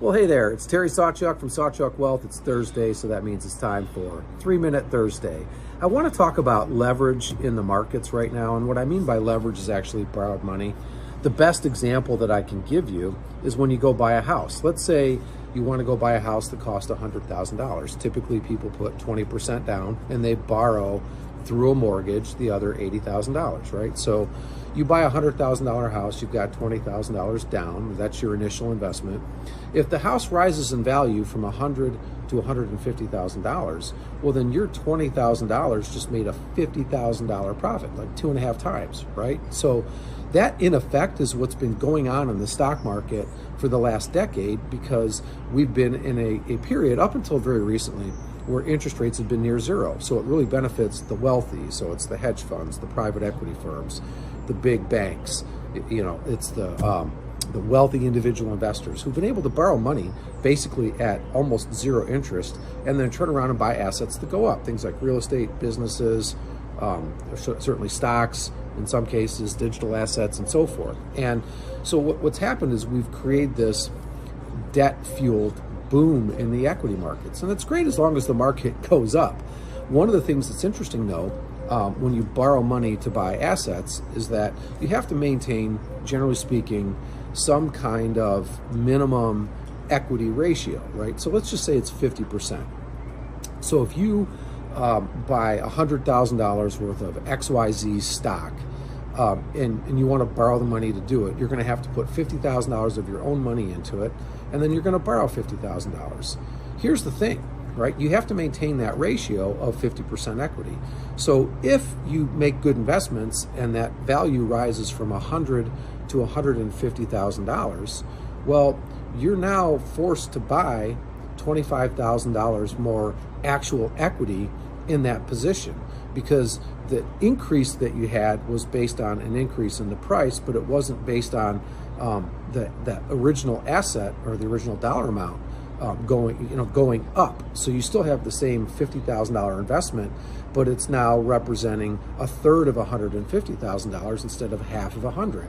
Well, hey there, it's Terry Sawchuk from Sawchuk Wealth. It's Thursday, so that means it's time for 3-Minute Thursday. I want to talk about leverage in the markets right now, and what I mean by leverage is actually borrowed money. The best example that I can give you is when you go buy a house. Let's say you want to go buy a house that costs $100,000. Typically, people put 20% down and they borrow through a mortgage the other $80,000, right? So you buy a $100,000 house, you've got $20,000 down. That's your initial investment. If the house rises in value from $100,000 to $150,000, well, then your $20,000 just made a $50,000 profit, like 2.5 times, right? So that, in effect, is what's been going on in the stock market for the last decade, because we've been in a period up until very recently where interest rates have been near zero. So it really benefits the wealthy. So it's the hedge funds, the private equity firms, the big banks. It's the wealthy individual investors who've been able to borrow money basically at almost zero interest and then turn around and buy assets that go up. Things like real estate, businesses, certainly stocks, in some cases, digital assets, and so forth. And so what's happened is we've created this debt-fueled boom in the equity markets. And it's great as long as the market goes up. One of the things that's interesting, though, when you borrow money to buy assets, is that you have to maintain, generally speaking, some kind of minimum equity ratio, right? So let's just say it's 50%. So if you buy $100,000 worth of XYZ stock, and you want to borrow the money to do it, you're going to have to put $50,000 of your own money into it, and then you're going to borrow $50,000. Here's the thing, right? You have to maintain that ratio of 50% equity. So if you make good investments and that value rises from $100,000 to $150,000, well, you're now forced to buy $25,000 more actual equity in that position, because the increase that you had was based on an increase in the price, but it wasn't based on the original asset or the original dollar amount going up. So you still have the same $50,000 investment, but it's now representing a third of $150,000 instead of half of $100,000.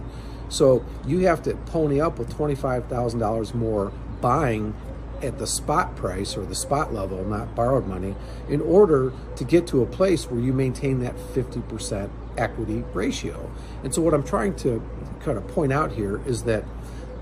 So you have to pony up with $25,000 more buying at the spot price or the spot level, not borrowed money, in order to get to a place where you maintain that 50% equity ratio. And so what I'm trying to kind of point out here is that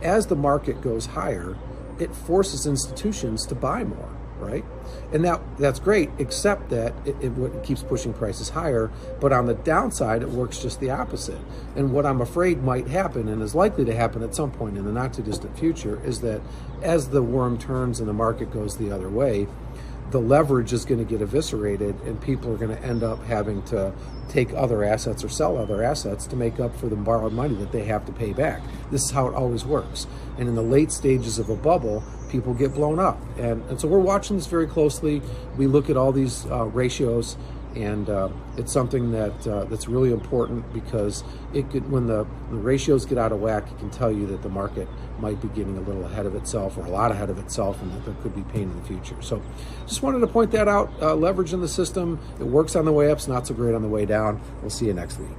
as the market goes higher, it forces institutions to buy more, right? And that's great, except that it keeps pushing prices higher, but on the downside, it works just the opposite. And what I'm afraid might happen, and is likely to happen at some point in the not too distant future, is that as the worm turns and the market goes the other way, the leverage is going to get eviscerated, and people are going to end up having to take other assets or sell other assets to make up for the borrowed money that they have to pay back. This is how it always works. And in the late stages of a bubble, people get blown up. And so we're watching this very closely. We look at all these ratios, and it's something that's really important, because when the ratios get out of whack, it can tell you that the market might be getting a little ahead of itself, or a lot ahead of itself, and that there could be pain in the future. So just wanted to point that out. Leverage in the system, it works on the way up, it's not so great on the way down. We'll see you next week.